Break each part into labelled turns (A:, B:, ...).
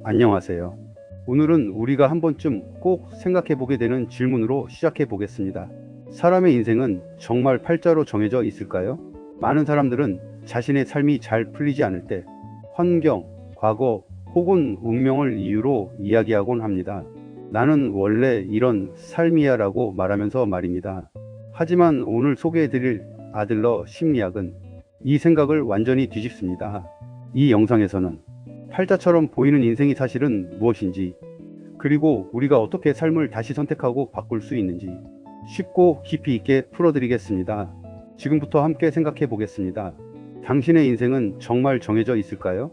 A: 안녕하세요. 오늘은 우리가 한 번쯤 꼭 생각해 보게 되는 질문으로 시작해 보겠습니다. 사람의 인생은 정말 팔자로 정해져 있을까요? 많은 사람들은 자신의 삶이 잘 풀리지 않을 때 환경, 과거 혹은 운명을 이유로 이야기하곤 합니다. 나는 원래 이런 삶이야 라고 말하면서 말입니다. 하지만 오늘 소개해 드릴 아들러 심리학은 이 생각을 완전히 뒤집습니다. 이 영상에서는 팔자처럼 보이는 인생이 사실은 무엇인지, 그리고 우리가 어떻게 삶을 다시 선택하고 바꿀 수 있는지 쉽고 깊이 있게 풀어드리겠습니다. 지금부터 함께 생각해 보겠습니다. 당신의 인생은 정말 정해져 있을까요?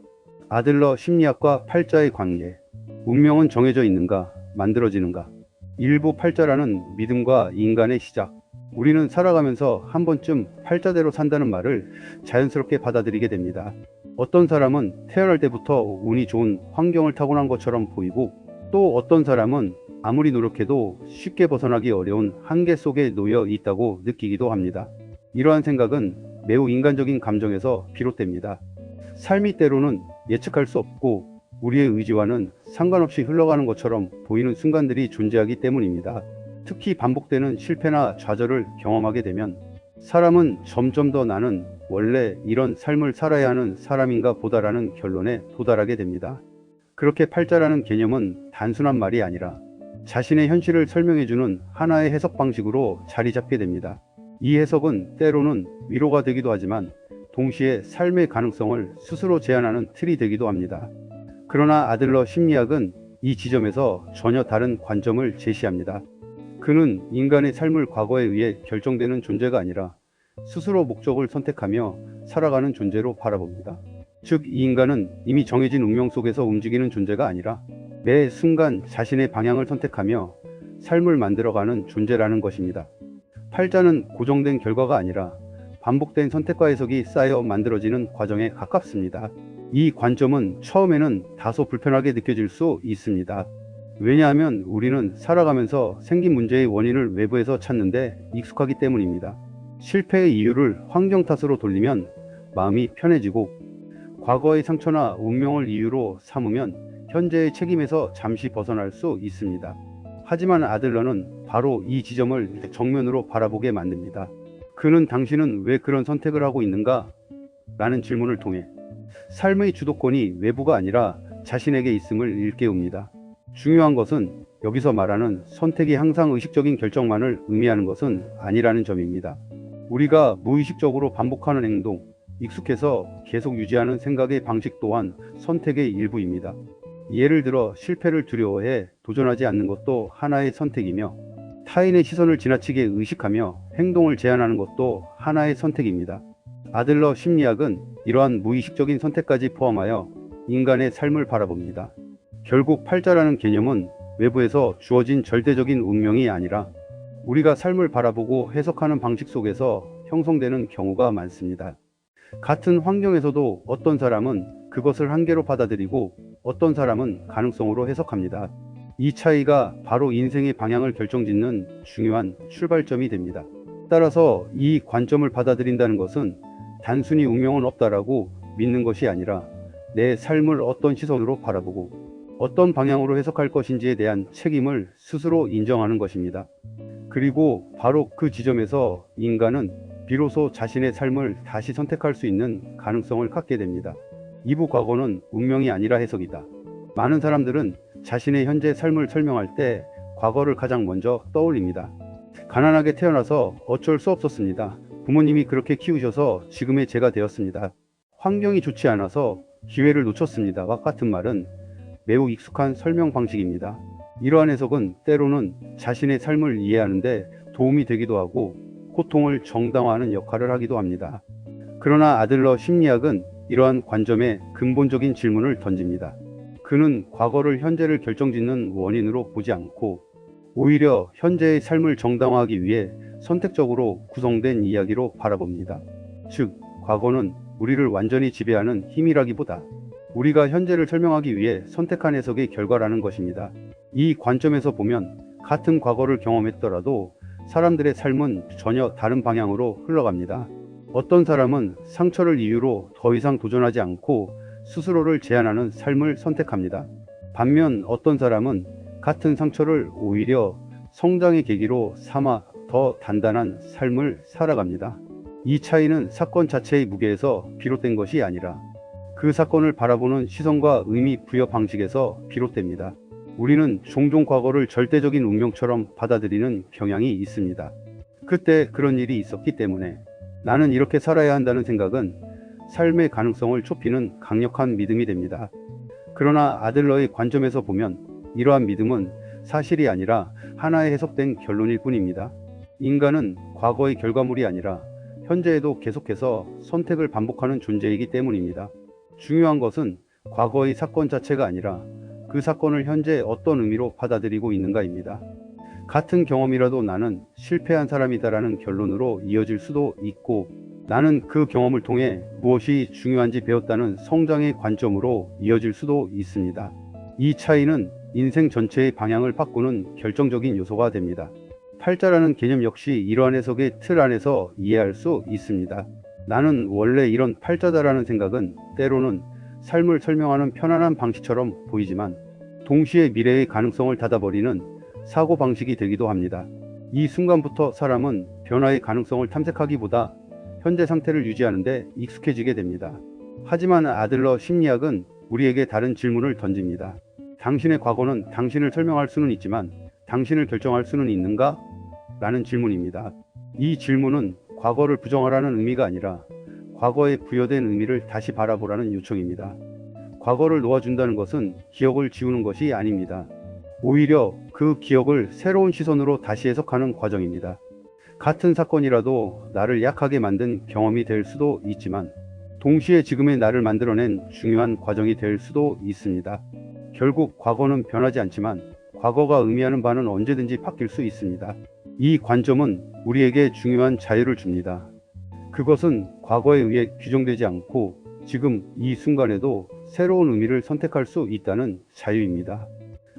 A: 아들러 심리학과 팔자의 관계. 운명은 정해져 있는가, 만들어지는가? 일부 팔자라는 믿음과 인간의 시작. 우리는 살아가면서 한 번쯤 팔자대로 산다는 말을 자연스럽게 받아들이게 됩니다. 어떤 사람은 태어날 때부터 운이 좋은 환경을 타고난 것처럼 보이고, 또 어떤 사람은 아무리 노력해도 쉽게 벗어나기 어려운 한계 속에 놓여 있다고 느끼기도 합니다. 이러한 생각은 매우 인간적인 감정에서 비롯됩니다. 삶이 때로는 예측할 수 없고 우리의 의지와는 상관없이 흘러가는 것처럼 보이는 순간들이 존재하기 때문입니다. 특히 반복되는 실패나 좌절을 경험하게 되면 사람은 점점 더 나는 원래 이런 삶을 살아야 하는 사람인가 보다라는 결론에 도달하게 됩니다. 그렇게 팔자라는 개념은 단순한 말이 아니라 자신의 현실을 설명해주는 하나의 해석 방식으로 자리 잡게 됩니다. 이 해석은 때로는 위로가 되기도 하지만 동시에 삶의 가능성을 스스로 제한하는 틀이 되기도 합니다. 그러나 아들러 심리학은 이 지점에서 전혀 다른 관점을 제시합니다. 그는 인간의 삶을 과거에 의해 결정되는 존재가 아니라 스스로 목적을 선택하며 살아가는 존재로 바라봅니다. 즉, 이 인간은 이미 정해진 운명 속에서 움직이는 존재가 아니라 매 순간 자신의 방향을 선택하며 삶을 만들어가는 존재라는 것입니다. 팔자는 고정된 결과가 아니라 반복된 선택과 해석이 쌓여 만들어지는 과정에 가깝습니다. 이 관점은 처음에는 다소 불편하게 느껴질 수 있습니다. 왜냐하면 우리는 살아가면서 생긴 문제의 원인을 외부에서 찾는데 익숙하기 때문입니다. 실패의 이유를 환경 탓으로 돌리면 마음이 편해지고, 과거의 상처나 운명을 이유로 삼으면 현재의 책임에서 잠시 벗어날 수 있습니다. 하지만 아들러는 바로 이 지점을 정면으로 바라보게 만듭니다. 그는 당신은 왜 그런 선택을 하고 있는가? 라는 질문을 통해 삶의 주도권이 외부가 아니라 자신에게 있음을 일깨웁니다. 중요한 것은 여기서 말하는 선택이 항상 의식적인 결정만을 의미하는 것은 아니라는 점입니다. 우리가 무의식적으로 반복하는 행동, 익숙해서 계속 유지하는 생각의 방식 또한 선택의 일부입니다. 예를 들어 실패를 두려워해 도전하지 않는 것도 하나의 선택이며, 타인의 시선을 지나치게 의식하며 행동을 제한하는 것도 하나의 선택입니다. 아들러 심리학은 이러한 무의식적인 선택까지 포함하여 인간의 삶을 바라봅니다. 결국 팔자라는 개념은 외부에서 주어진 절대적인 운명이 아니라 우리가 삶을 바라보고 해석하는 방식 속에서 형성되는 경우가 많습니다. 같은 환경에서도 어떤 사람은 그것을 한계로 받아들이고 어떤 사람은 가능성으로 해석합니다. 이 차이가 바로 인생의 방향을 결정짓는 중요한 출발점이 됩니다. 따라서 이 관점을 받아들인다는 것은 단순히 운명은 없다라고 믿는 것이 아니라 내 삶을 어떤 시선으로 바라보고 어떤 방향으로 해석할 것인지에 대한 책임을 스스로 인정하는 것입니다. 그리고 바로 그 지점에서 인간은 비로소 자신의 삶을 다시 선택할 수 있는 가능성을 갖게 됩니다. 이부 과거는 운명이 아니라 해석이다. 많은 사람들은 자신의 현재 삶을 설명할 때 과거를 가장 먼저 떠올립니다. 가난하게 태어나서 어쩔 수 없었습니다. 부모님이 그렇게 키우셔서 지금의 제가 되었습니다. 환경이 좋지 않아서 기회를 놓쳤습니다와 같은 말은 매우 익숙한 설명 방식입니다. 이러한 해석은 때로는 자신의 삶을 이해하는데 도움이 되기도 하고 고통을 정당화하는 역할을 하기도 합니다. 그러나 아들러 심리학은 이러한 관점에 근본적인 질문을 던집니다. 그는 과거를 현재를 결정짓는 원인으로 보지 않고 오히려 현재의 삶을 정당화하기 위해 선택적으로 구성된 이야기로 바라봅니다. 즉, 과거는 우리를 완전히 지배하는 힘이라기보다 우리가 현재를 설명하기 위해 선택한 해석의 결과라는 것입니다. 이 관점에서 보면 같은 과거를 경험했더라도 사람들의 삶은 전혀 다른 방향으로 흘러갑니다. 어떤 사람은 상처를 이유로 더 이상 도전하지 않고 스스로를 제한하는 삶을 선택합니다. 반면 어떤 사람은 같은 상처를 오히려 성장의 계기로 삼아 더 단단한 삶을 살아갑니다. 이 차이는 사건 자체의 무게에서 비롯된 것이 아니라 그 사건을 바라보는 시선과 의미 부여 방식에서 비롯됩니다. 우리는 종종 과거를 절대적인 운명처럼 받아들이는 경향이 있습니다. 그때 그런 일이 있었기 때문에 나는 이렇게 살아야 한다는 생각은 삶의 가능성을 좁히는 강력한 믿음이 됩니다. 그러나 아들러의 관점에서 보면 이러한 믿음은 사실이 아니라 하나의 해석된 결론일 뿐입니다. 인간은 과거의 결과물이 아니라 현재에도 계속해서 선택을 반복하는 존재이기 때문입니다. 중요한 것은 과거의 사건 자체가 아니라 그 사건을 현재 어떤 의미로 받아들이고 있는가입니다. 같은 경험이라도 나는 실패한 사람이다라는 결론으로 이어질 수도 있고, 나는 그 경험을 통해 무엇이 중요한지 배웠다는 성장의 관점으로 이어질 수도 있습니다. 이 차이는 인생 전체의 방향을 바꾸는 결정적인 요소가 됩니다. 팔자라는 개념 역시 이러한 해석의 틀 안에서 이해할 수 있습니다. 나는 원래 이런 팔자다라는 생각은 때로는 삶을 설명하는 편안한 방식처럼 보이지만 동시에 미래의 가능성을 닫아버리는 사고방식이 되기도 합니다. 이 순간부터 사람은 변화의 가능성을 탐색하기보다 현재 상태를 유지하는 데 익숙해지게 됩니다. 하지만 아들러 심리학은 우리에게 다른 질문을 던집니다. 당신의 과거는 당신을 설명할 수는 있지만 당신을 결정할 수는 있는가? 라는 질문입니다. 이 질문은 과거를 부정하라는 의미가 아니라 과거에 부여된 의미를 다시 바라보라는 요청입니다. 과거를 놓아준다는 것은 기억을 지우는 것이 아닙니다. 오히려 그 기억을 새로운 시선으로 다시 해석하는 과정입니다. 같은 사건이라도 나를 약하게 만든 경험이 될 수도 있지만 동시에 지금의 나를 만들어낸 중요한 과정이 될 수도 있습니다. 결국 과거는 변하지 않지만 과거가 의미하는 바는 언제든지 바뀔 수 있습니다. 이 관점은 우리에게 중요한 자유를 줍니다. 그것은 과거에 의해 규정되지 않고 지금 이 순간에도 새로운 의미를 선택할 수 있다는 자유입니다.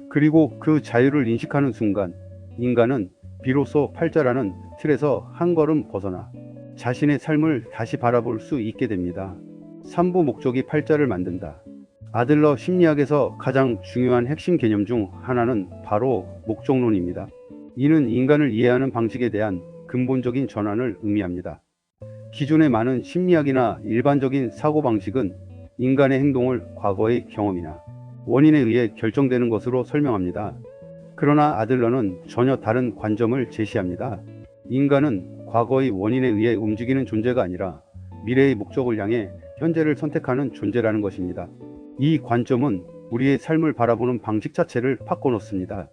A: 그리고 그 자유를 인식하는 순간 인간은 비로소 팔자라는 틀에서 한 걸음 벗어나 자신의 삶을 다시 바라볼 수 있게 됩니다. 3부 목적이 팔자를 만든다. 아들러 심리학에서 가장 중요한 핵심 개념 중 하나는 바로 목적론입니다. 이는 인간을 이해하는 방식에 대한 근본적인 전환을 의미합니다. 기존의 많은 심리학이나 일반적인 사고방식은 인간의 행동을 과거의 경험이나 원인에 의해 결정되는 것으로 설명합니다. 그러나 아들러는 전혀 다른 관점을 제시합니다. 인간은 과거의 원인에 의해 움직이는 존재가 아니라 미래의 목적을 향해 현재를 선택하는 존재라는 것입니다. 이 관점은 우리의 삶을 바라보는 방식 자체를 바꿔놓습니다.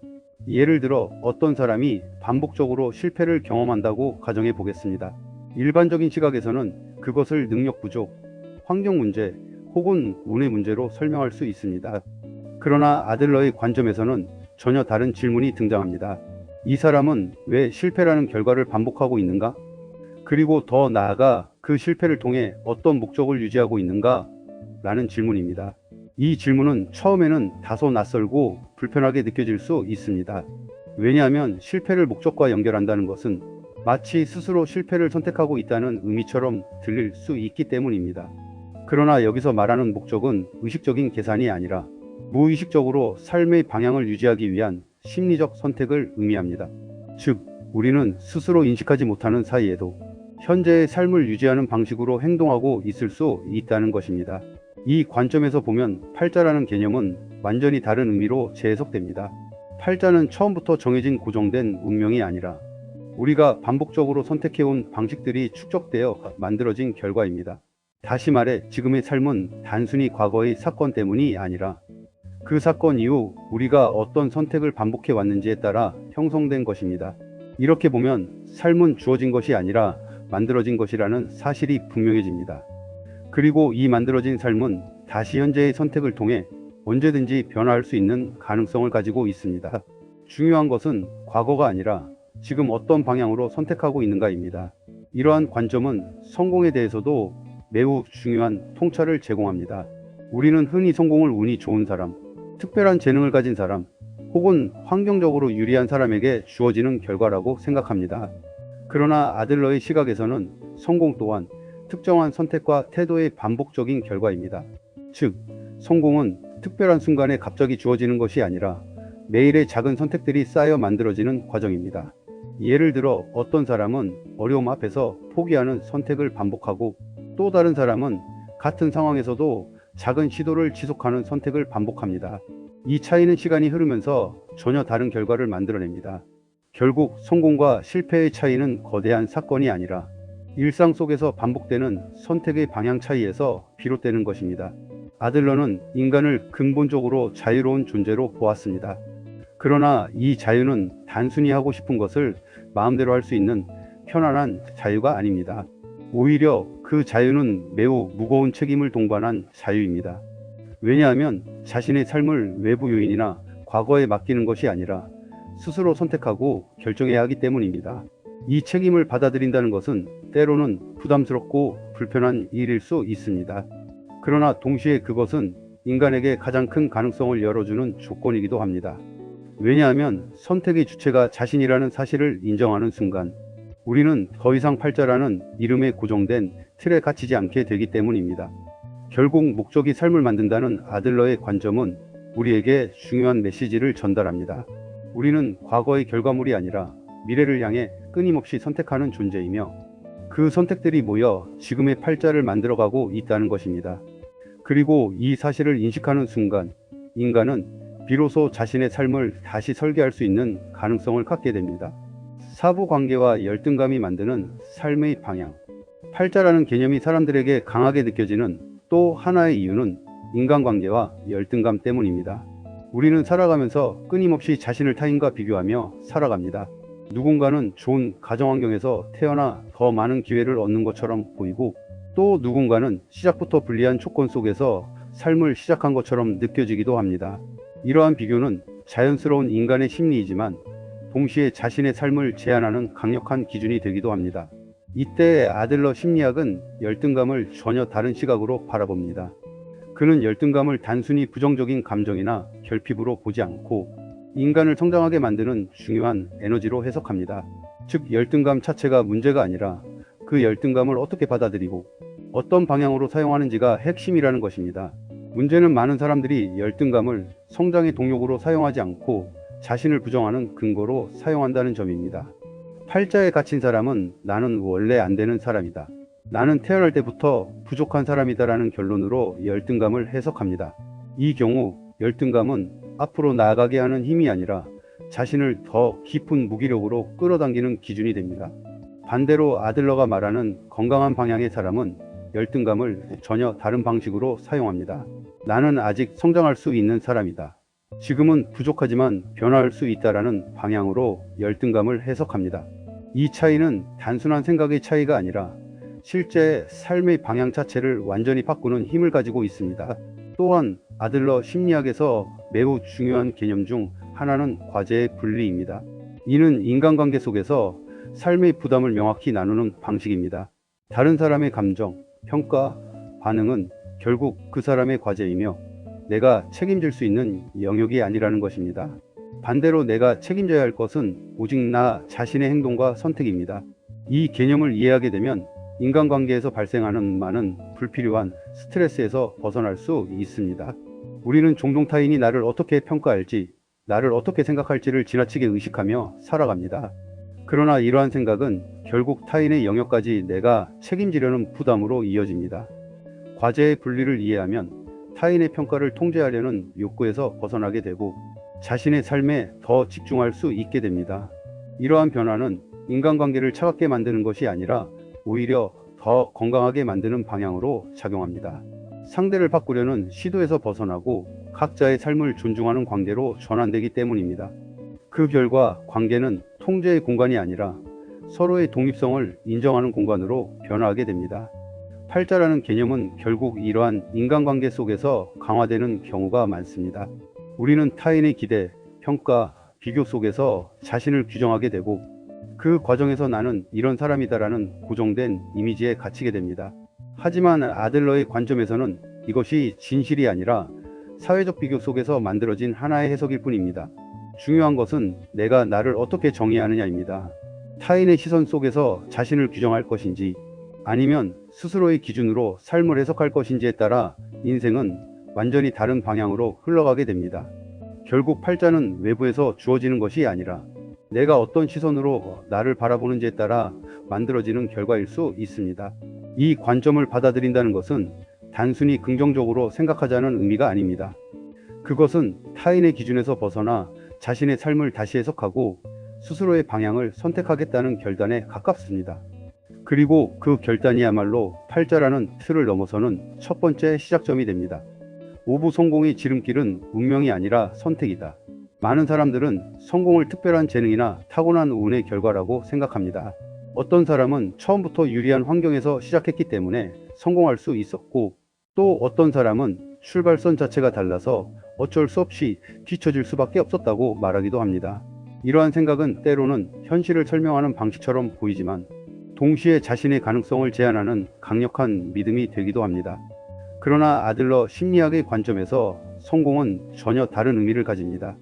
A: 예를 들어 어떤 사람이 반복적으로 실패를 경험한다고 가정해 보겠습니다. 일반적인 시각에서는 그것을 능력 부족, 환경 문제 혹은 운의 문제로 설명할 수 있습니다. 그러나 아들러의 관점에서는 전혀 다른 질문이 등장합니다. 이 사람은 왜 실패라는 결과를 반복하고 있는가? 그리고 더 나아가 그 실패를 통해 어떤 목적을 유지하고 있는가? 라는 질문입니다. 이 질문은 처음에는 다소 낯설고 불편하게 느껴질 수 있습니다. 왜냐하면 실패를 목적과 연결한다는 것은 마치 스스로 실패를 선택하고 있다는 의미처럼 들릴 수 있기 때문입니다. 그러나 여기서 말하는 목적은 의식적인 계산이 아니라 무의식적으로 삶의 방향을 유지하기 위한 심리적 선택을 의미합니다. 즉, 우리는 스스로 인식하지 못하는 사이에도 현재의 삶을 유지하는 방식으로 행동하고 있을 수 있다는 것입니다. 이 관점에서 보면 팔자라는 개념은 완전히 다른 의미로 재해석됩니다. 팔자는 처음부터 정해진 고정된 운명이 아니라 우리가 반복적으로 선택해온 방식들이 축적되어 만들어진 결과입니다. 다시 말해 지금의 삶은 단순히 과거의 사건 때문이 아니라 그 사건 이후 우리가 어떤 선택을 반복해 왔는지에 따라 형성된 것입니다. 이렇게 보면 삶은 주어진 것이 아니라 만들어진 것이라는 사실이 분명해집니다. 그리고 이 만들어진 삶은 다시 현재의 선택을 통해 언제든지 변화할 수 있는 가능성을 가지고 있습니다. 중요한 것은 과거가 아니라 지금 어떤 방향으로 선택하고 있는가입니다. 이러한 관점은 성공에 대해서도 매우 중요한 통찰을 제공합니다. 우리는 흔히 성공을 운이 좋은 사람, 특별한 재능을 가진 사람, 혹은 환경적으로 유리한 사람에게 주어지는 결과라고 생각합니다. 그러나 아들러의 시각에서는 성공 또한 특정한 선택과 태도의 반복적인 결과입니다. 즉, 성공은 특별한 순간에 갑자기 주어지는 것이 아니라 매일의 작은 선택들이 쌓여 만들어지는 과정입니다. 예를 들어 어떤 사람은 어려움 앞에서 포기하는 선택을 반복하고, 또 다른 사람은 같은 상황에서도 작은 시도를 지속하는 선택을 반복합니다. 이 차이는 시간이 흐르면서 전혀 다른 결과를 만들어냅니다. 결국 성공과 실패의 차이는 거대한 사건이 아니라 일상 속에서 반복되는 선택의 방향 차이에서 비롯되는 것입니다. 아들러는 인간을 근본적으로 자유로운 존재로 보았습니다. 그러나 이 자유는 단순히 하고 싶은 것을 마음대로 할 수 있는 편안한 자유가 아닙니다. 오히려 그 자유는 매우 무거운 책임을 동반한 자유입니다. 왜냐하면 자신의 삶을 외부 요인이나 과거에 맡기는 것이 아니라 스스로 선택하고 결정해야 하기 때문입니다. 이 책임을 받아들인다는 것은 때로는 부담스럽고 불편한 일일 수 있습니다. 그러나 동시에 그것은 인간에게 가장 큰 가능성을 열어주는 조건이기도 합니다. 왜냐하면 선택의 주체가 자신이라는 사실을 인정하는 순간, 우리는 더 이상 팔자라는 이름에 고정된 틀에 갇히지 않게 되기 때문입니다. 결국 목적이 삶을 만든다는 아들러의 관점은 우리에게 중요한 메시지를 전달합니다. 우리는 과거의 결과물이 아니라 미래를 향해 끊임없이 선택하는 존재이며, 그 선택들이 모여 지금의 팔자를 만들어가고 있다는 것입니다. 그리고 이 사실을 인식하는 순간, 인간은 비로소 자신의 삶을 다시 설계할 수 있는 가능성을 갖게 됩니다. 사부관계와 열등감이 만드는 삶의 방향. 팔자라는 개념이 사람들에게 강하게 느껴지는 또 하나의 이유는 인간관계와 열등감 때문입니다. 우리는 살아가면서 끊임없이 자신을 타인과 비교하며 살아갑니다. 누군가는 좋은 가정환경에서 태어나 더 많은 기회를 얻는 것처럼 보이고, 또 누군가는 시작부터 불리한 조건 속에서 삶을 시작한 것처럼 느껴지기도 합니다. 이러한 비교는 자연스러운 인간의 심리이지만 동시에 자신의 삶을 제한하는 강력한 기준이 되기도 합니다. 이때 아들러 심리학은 열등감을 전혀 다른 시각으로 바라봅니다. 그는 열등감을 단순히 부정적인 감정이나 결핍으로 보지 않고 인간을 성장하게 만드는 중요한 에너지로 해석합니다. 즉, 열등감 자체가 문제가 아니라 그 열등감을 어떻게 받아들이고 어떤 방향으로 사용하는지가 핵심이라는 것입니다. 문제는 많은 사람들이 열등감을 성장의 동력으로 사용하지 않고 자신을 부정하는 근거로 사용한다는 점입니다. 팔자에 갇힌 사람은 나는 원래 안 되는 사람이다, 나는 태어날 때부터 부족한 사람이다라는 결론으로 열등감을 해석합니다. 이 경우 열등감은 앞으로 나아가게 하는 힘이 아니라 자신을 더 깊은 무기력으로 끌어당기는 기준이 됩니다. 반대로 아들러가 말하는 건강한 방향의 사람은 열등감을 전혀 다른 방식으로 사용합니다. 나는 아직 성장할 수 있는 사람이다, 지금은 부족하지만 변화할 수 있다라는 방향으로 열등감을 해석합니다. 이 차이는 단순한 생각의 차이가 아니라 실제 삶의 방향 자체를 완전히 바꾸는 힘을 가지고 있습니다. 또한 아들러 심리학에서 매우 중요한 개념 중 하나는 과제의 분리입니다. 이는 인간관계 속에서 삶의 부담을 명확히 나누는 방식입니다. 다른 사람의 감정, 평가, 반응은 결국 그 사람의 과제이며 내가 책임질 수 있는 영역이 아니라는 것입니다. 반대로 내가 책임져야 할 것은 오직 나 자신의 행동과 선택입니다. 이 개념을 이해하게 되면 인간관계에서 발생하는 많은 불필요한 스트레스에서 벗어날 수 있습니다. 우리는 종종 타인이 나를 어떻게 평가할지, 나를 어떻게 생각할지를 지나치게 의식하며 살아갑니다. 그러나 이러한 생각은 결국 타인의 영역까지 내가 책임지려는 부담으로 이어집니다. 과제의 분리를 이해하면 타인의 평가를 통제하려는 욕구에서 벗어나게 되고 자신의 삶에 더 집중할 수 있게 됩니다. 이러한 변화는 인간관계를 차갑게 만드는 것이 아니라 오히려 더 건강하게 만드는 방향으로 작용합니다. 상대를 바꾸려는 시도에서 벗어나고 각자의 삶을 존중하는 관계로 전환되기 때문입니다. 그 결과 관계는 통제의 공간이 아니라 서로의 독립성을 인정하는 공간으로 변화하게 됩니다. 팔자라는 개념은 결국 이러한 인간관계 속에서 강화되는 경우가 많습니다. 우리는 타인의 기대, 평가, 비교 속에서 자신을 규정하게 되고 그 과정에서 나는 이런 사람이다라는 고정된 이미지에 갇히게 됩니다. 하지만 아들러의 관점에서는 이것이 진실이 아니라 사회적 비교 속에서 만들어진 하나의 해석일 뿐입니다. 중요한 것은 내가 나를 어떻게 정의하느냐입니다. 타인의 시선 속에서 자신을 규정할 것인지 아니면 스스로의 기준으로 삶을 해석할 것인지에 따라 인생은 완전히 다른 방향으로 흘러가게 됩니다. 결국 팔자는 외부에서 주어지는 것이 아니라 내가 어떤 시선으로 나를 바라보는지에 따라 만들어지는 결과일 수 있습니다. 이 관점을 받아들인다는 것은 단순히 긍정적으로 생각하자는 의미가 아닙니다. 그것은 타인의 기준에서 벗어나 자신의 삶을 다시 해석하고 스스로의 방향을 선택하겠다는 결단에 가깝습니다. 그리고 그 결단이야말로 팔자라는 틀을 넘어서는 첫 번째 시작점이 됩니다. 오부 성공의 지름길은 운명이 아니라 선택이다. 많은 사람들은 성공을 특별한 재능이나 타고난 운의 결과라고 생각합니다. 어떤 사람은 처음부터 유리한 환경에서 시작했기 때문에 성공할 수 있었고, 또 어떤 사람은 출발선 자체가 달라서 어쩔 수 없이 뒤처질 수밖에 없었다고 말하기도 합니다. 이러한 생각은 때로는 현실을 설명하는 방식처럼 보이지만 동시에 자신의 가능성을 제한하는 강력한 믿음이 되기도 합니다. 그러나 아들러 심리학의 관점에서 성공은 전혀 다른 의미를 가집니다.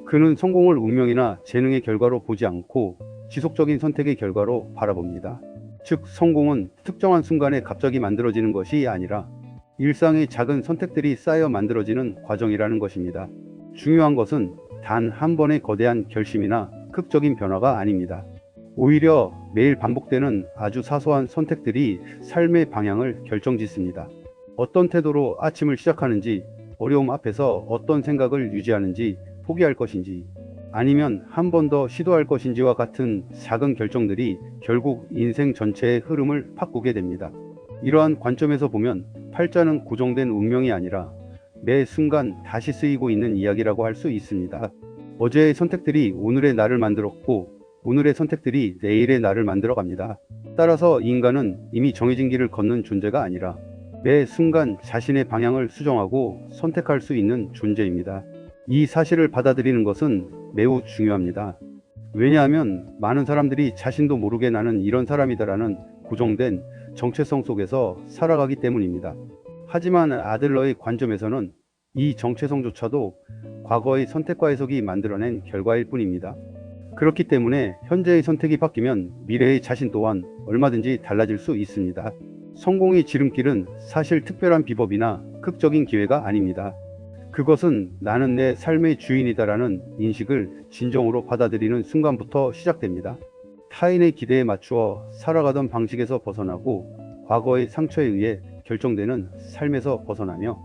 A: 그는 성공을 운명이나 재능의 결과로 보지 않고 지속적인 선택의 결과로 바라봅니다. 즉, 성공은 특정한 순간에 갑자기 만들어지는 것이 아니라 일상의 작은 선택들이 쌓여 만들어지는 과정이라는 것입니다. 중요한 것은 단 한 번의 거대한 결심이나 극적인 변화가 아닙니다. 오히려 매일 반복되는 아주 사소한 선택들이 삶의 방향을 결정짓습니다. 어떤 태도로 아침을 시작하는지, 어려움 앞에서 어떤 생각을 유지하는지, 포기할 것인지, 아니면 한 번 더 시도할 것인지와 같은 작은 결정들이 결국 인생 전체의 흐름을 바꾸게 됩니다. 이러한 관점에서 보면 팔자는 고정된 운명이 아니라 매 순간 다시 쓰이고 있는 이야기라고 할 수 있습니다. 어제의 선택들이 오늘의 나를 만들었고, 오늘의 선택들이 내일의 나를 만들어갑니다. 따라서 인간은 이미 정해진 길을 걷는 존재가 아니라 매 순간 자신의 방향을 수정하고 선택할 수 있는 존재입니다. 이 사실을 받아들이는 것은 매우 중요합니다. 왜냐하면 많은 사람들이 자신도 모르게 나는 이런 사람이다라는 고정된 정체성 속에서 살아가기 때문입니다. 하지만 아들러의 관점에서는 이 정체성조차도 과거의 선택과 해석이 만들어낸 결과일 뿐입니다. 그렇기 때문에 현재의 선택이 바뀌면 미래의 자신 또한 얼마든지 달라질 수 있습니다. 성공의 지름길은 사실 특별한 비법이나 극적인 기회가 아닙니다. 그것은 나는 내 삶의 주인이다라는 인식을 진정으로 받아들이는 순간부터 시작됩니다. 타인의 기대에 맞추어 살아가던 방식에서 벗어나고 과거의 상처에 의해 결정되는 삶에서 벗어나며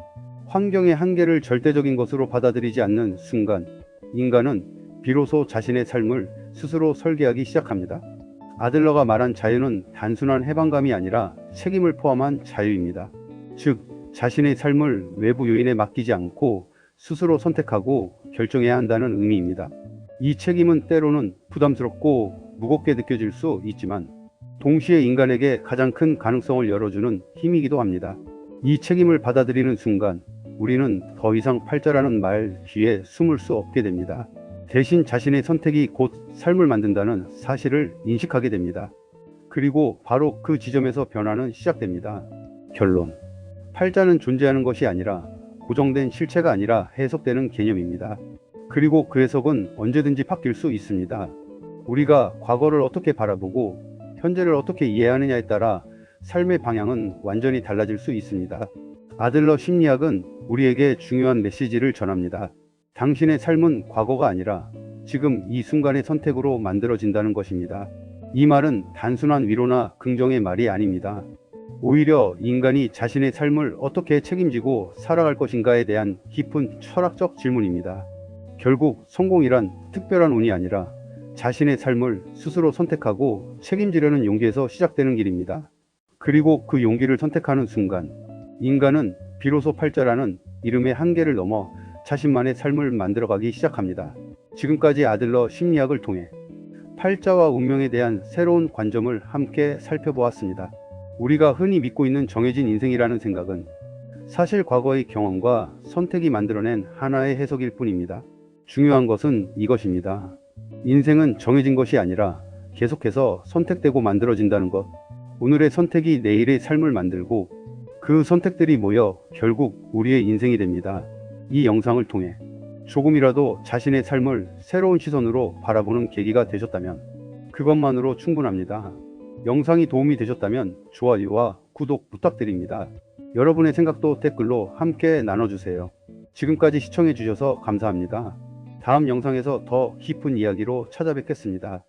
A: 환경의 한계를 절대적인 것으로 받아들이지 않는 순간, 인간은 비로소 자신의 삶을 스스로 설계하기 시작합니다. 아들러가 말한 자유는 단순한 해방감이 아니라 책임을 포함한 자유입니다. 즉, 자신의 삶을 외부 요인에 맡기지 않고 스스로 선택하고 결정해야 한다는 의미입니다. 이 책임은 때로는 부담스럽고 무겁게 느껴질 수 있지만 동시에 인간에게 가장 큰 가능성을 열어주는 힘이기도 합니다. 이 책임을 받아들이는 순간 우리는 더 이상 팔자라는 말 뒤에 숨을 수 없게 됩니다. 대신 자신의 선택이 곧 삶을 만든다는 사실을 인식하게 됩니다. 그리고 바로 그 지점에서 변화는 시작됩니다. 결론. 팔자는 존재하는 것이 아니라 고정된 실체가 아니라 해석되는 개념입니다. 그리고 그 해석은 언제든지 바뀔 수 있습니다. 우리가 과거를 어떻게 바라보고 현재를 어떻게 이해하느냐에 따라 삶의 방향은 완전히 달라질 수 있습니다. 아들러 심리학은 우리에게 중요한 메시지를 전합니다. 당신의 삶은 과거가 아니라 지금 이 순간의 선택으로 만들어진다는 것입니다. 이 말은 단순한 위로나 긍정의 말이 아닙니다. 오히려 인간이 자신의 삶을 어떻게 책임지고 살아갈 것인가에 대한 깊은 철학적 질문입니다. 결국 성공이란 특별한 운이 아니라 자신의 삶을 스스로 선택하고 책임지려는 용기에서 시작되는 길입니다. 그리고 그 용기를 선택하는 순간 인간은 비로소 팔자라는 이름의 한계를 넘어 자신만의 삶을 만들어가기 시작합니다. 지금까지 아들러 심리학을 통해 팔자와 운명에 대한 새로운 관점을 함께 살펴보았습니다. 우리가 흔히 믿고 있는 정해진 인생이라는 생각은 사실 과거의 경험과 선택이 만들어낸 하나의 해석일 뿐입니다. 중요한 것은 이것입니다. 인생은 정해진 것이 아니라 계속해서 선택되고 만들어진다는 것. 오늘의 선택이 내일의 삶을 만들고 그 선택들이 모여 결국 우리의 인생이 됩니다. 이 영상을 통해 조금이라도 자신의 삶을 새로운 시선으로 바라보는 계기가 되셨다면 그것만으로 충분합니다. 영상이 도움이 되셨다면 좋아요와 구독 부탁드립니다. 여러분의 생각도 댓글로 함께 나눠주세요. 지금까지 시청해 주셔서 감사합니다. 다음 영상에서 더 깊은 이야기로 찾아뵙겠습니다.